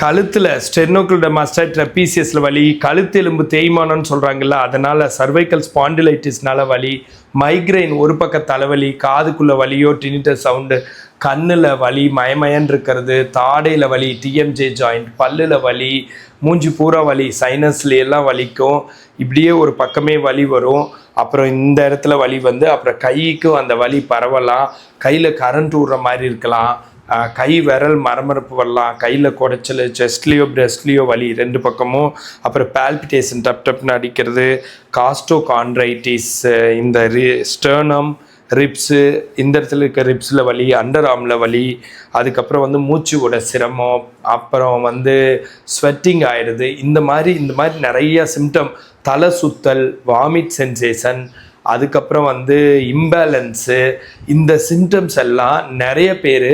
கழுத்தில் ஸ்டெர்னோக்ளிடோமாஸ்டைஸ் ட்ரெபீசியஸில் வலி, கழுத்து எலும்பு தேய்மானம்னு சொல்கிறாங்கல்ல, அதனால் சர்வைக்கல் ஸ்பாண்டிலைட்டிஸ்னால வலி, மைக்ரைன் ஒரு பக்க தலைவலி, காதுக்குள்ளே வலியோ டினிட்டஸ் சவுண்டு, கண்ணில் வலி மயமயன்னு இருக்கிறது, தாடையில் வலி டிஎம்ஜே ஜாயிண்ட், பல்லில் வலி, மூஞ்சி பூரா வலி, சைனஸ்ல எல்லாம் வலிக்கும், இப்படியே ஒரு பக்கமே வலி வரும். அப்புறம் இந்த இடத்துல வலி வந்து அப்புறம் கைக்கும் அந்த வலி பரவலாம், கையில் கரண்ட் விடுற மாதிரி இருக்கலாம், கை விரல் மரமரப்பு வரலாம், கையில் குடைச்சல், செஸ்ட்லேயோ பிரெஸ்ட்லேயோ வலி ரெண்டு பக்கமும், அப்புறம் பால்பிட்டேஷன் டப் டப்னு அடிக்கிறது, காஸ்டோகாண்ட்ரைட்டிஸ், இந்த ஸ்டர்னம் ரிப்ஸு, இந்த இடத்துல இருக்க ரிப்ஸில் வலி, அண்டர் ஆர்மில் வலி, அதுக்கப்புறம் வந்து மூச்சு விட சிரமம், அப்புறம் வந்து ஸ்வெட்டிங் ஆகிடுது, இந்த மாதிரி நிறைய சிம்டம், தலை சுத்தல், வாமிட் சென்சேஷன், அதுக்கப்புறம் வந்து இம்பேலன்ஸு, இந்த சிம்டம்ஸ் எல்லாம் நிறைய பேர்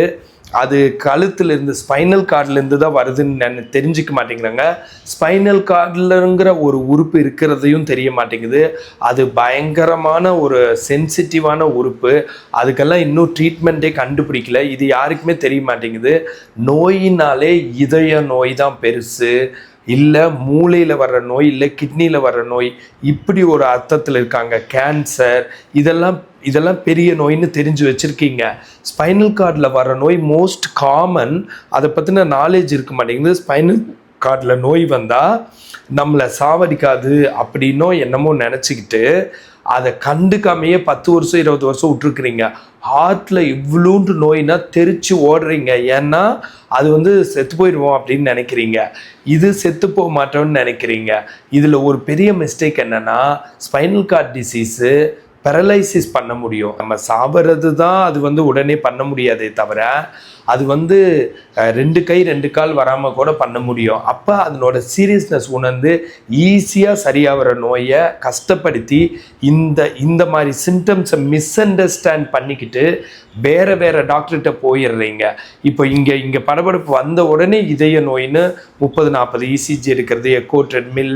அது கழுத்துலேருந்து ஸ்பைனல் கார்ட்லேருந்து தான் வருதுன்னு தெரிஞ்சிக்க மாட்டேங்கிறாங்க. ஸ்பைனல் கார்டில்ங்கிற ஒரு உறுப்பு இருக்கிறதையும் தெரிய மாட்டேங்குது. அது பயங்கரமான ஒரு சென்சிட்டிவான உறுப்பு, அதுக்கெல்லாம் இன்னும் ட்ரீட்மெண்ட்டே கண்டுபிடிக்கல. இது யாருக்குமே தெரிய மாட்டேங்குது. நோயினாலே இதய நோய் தான் பெருசு, இல்லை மூளையில் வர்ற நோய், இல்லை கிட்னியில் வர்ற நோய், இப்படி ஒரு அர்த்தத்தில் இருக்காங்க. கேன்சர், இதெல்லாம் பெரிய நோயின்னு தெரிஞ்சு வச்சுருக்கீங்க. ஸ்பைனல் கார்டில் வர்ற நோய் மோஸ்ட் காமன், அதை பற்றின நாலேஜ் இருக்க மாட்டேங்குது. ஸ்பைனல் கார்டில் நோய் வந்தால் நம்மளை சாவடிக்காது அப்படின்னோ என்னமோ நினச்சிக்கிட்டு அதை கண்டுக்காமையே 10 வருஷம் 20 வருஷம் விட்டுருக்குறீங்க. ஹார்ட்டில் இவ்வளோண்டு நோயினா தெரிச்சு ஓடுறீங்க. ஏன்னா அது வந்து செத்து போயிடுவோம் அப்படின்னு நினைக்கிறீங்க, இது செத்து போக மாட்டோம்னு நினைக்கிறீங்க. இதில் ஒரு பெரிய மிஸ்டேக் என்னென்னா, ஸ்பைனல் கார்ட் டிசீஸு பெரலைசிஸ் பண்ண முடியும், நம்ம சாப்பிட்றது தான் அது வந்து உடனே பண்ண முடியாதே தவிர அது வந்து 2 கை 2 கால் வராமல் கூட பண்ண முடியும். அப்போ அதனோட சீரியஸ்னஸ் உணர்ந்து ஈஸியாக சரியாகிற நோயை கஷ்டப்படுத்தி இந்த மாதிரி சிம்டம்ஸை மிஸ் அண்டர்ஸ்டாண்ட் பண்ணிக்கிட்டு வேறு டாக்டர்கிட்ட போயிடுறீங்க. இப்போ இங்கே படபடப்பு வந்த உடனே இதய நோயின்னு 30-40 இசிஜி எடுக்கிறது, எக்கோ ட்ரெட்மில்,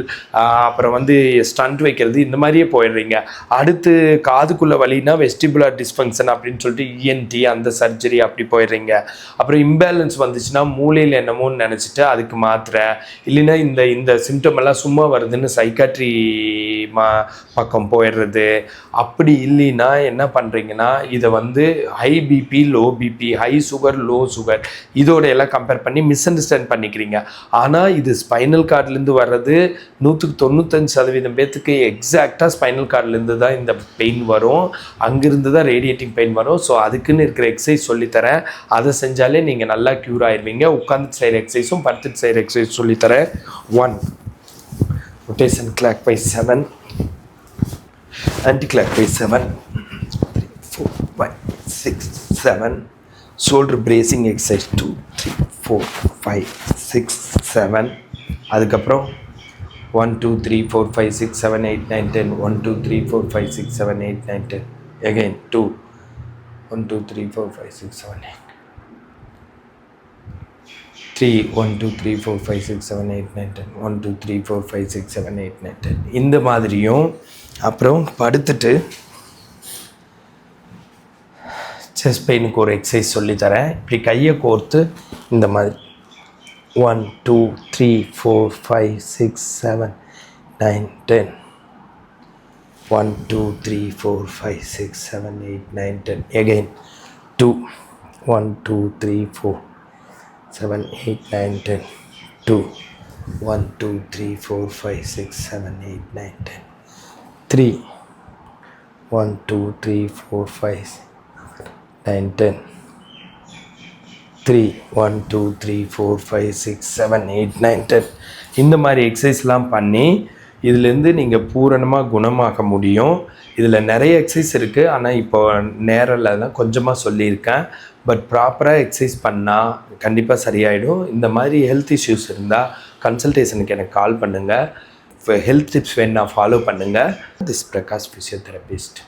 அப்புறம் வந்து ஸ்டண்ட் வைக்கிறது, இந்த மாதிரியே போயிடுறீங்க. அடுத்து காதுக்குள்ளே வலினா வெஸ்டிபுலர் டிஸ்ஃபங்க்ஷன் அப்படின்னு சொல்லிட்டு இஎன்டி அந்த சர்ஜரி அப்படி போயிடுறீங்க. அப்புறம் இம்பேலன்ஸ் வந்துச்சுன்னா மூளையில் என்னமோன்னு நினச்சிட்டு அதுக்கு மாத்திரை, இல்லைன்னா இந்த சிம்டம் எல்லாம் சும்மா வருதுன்னு சைக்காட்ரி பக்கம் போயிடுறது. அப்படி இல்லைன்னா என்ன பண்ணுறீங்கன்னா, இதை வந்து high BP low BP, high sugar low sugar, இதோட எல்லாம் கம்பேர் பண்ணி மிஸ் அண்டர்ஸ்டாண்ட் பண்ணிக்கிறீங்க. ஆனால் இது ஸ்பைனல் கார்ட்லேருந்து வர்றது 95% பேர்த்துக்கு எக்ஸாக்டாக ஸ்பைனல் கார்ட்லேருந்து தான் இந்த பெயின் வரும், அங்கேருந்து தான் ரேடியேட்டிங் பெயின் வரும். ஸோ அதுக்குன்னு இருக்கிற எக்ஸசைஸ் சொல்லித்தரேன், அதை செஞ்சாலே நீங்கள் நல்லா க்யூர் ஆயிடுவீங்க. உட்காந்து செய்கிற எக்ஸசைஸும் படுத்துட்டு செய்கிற எக்ஸசைஸ் சொல்லித்தரேன். 1 rotation clockwise 7, anti-clockwise 7, 3, 4, 5, 6, 7, shoulder bracing exercise 2, 3, 4, 5, 6, 7, அதுக்கப்புறம் 1, 2, 3, 4, 5, 6, 7, 8, 9, 10, 1, 2, 3, 4, 5, 6, 7, 8, 9, 10, again 2, 1, 2, 3, 4, 5, 6, 7, 8, 3, 1, 2, 3, 4, 5, 6, 7, 8, 9, 10, 1, 2, 3, 4, 5, 6, 7, 8, 9, 10, இந்த மாதிரியும். அப்புறம் படுத்துட்டு செஸ்ட் பெயினுக்கு ஒரு எக்ஸசைஸ் சொல்லித்தரேன். இப்படி கையை கோர்த்து இந்த மாதிரி 1, 2, 3, 4, 5, 6, 7, 9, 10, 1, 2, 3, 4, 5, 6, 7, 8, 9, 10, again 2, 1, 2, 3, 4, 7, 8, 9, 10, 2, 1, 2, 3, 4, 5, 6, 7, 8, 9, 10, 3, 1, 2, 3, 4, 5, 9, 10, 3, 1, 2, 3, 4, 5, 6, 7, 8, 9, 10. இந்த மாதிரி எக்ஸசைஸ்லாம் பண்ணி இதிலேருந்து நீங்கள் பூரணமாக குணமாக்க முடியும். இதில் நிறைய எக்ஸசைஸ் இருக்குது, ஆனால் இப்போ நேரில் தான் கொஞ்சமாக சொல்லியிருக்கேன். பட் ப்ராப்பராக எக்ஸசைஸ் பண்ணால் கண்டிப்பாக சரியாயிடும். இந்த மாதிரி ஹெல்த் இஷ்யூஸ் இருந்தால் கன்சல்டேஷனுக்கு எனக்கு கால் பண்ணுங்கள். ஹெல்த் டிப்ஸ் வேணா ஃபாலோ பண்ணுங்கள். This Prakash physiotherapist.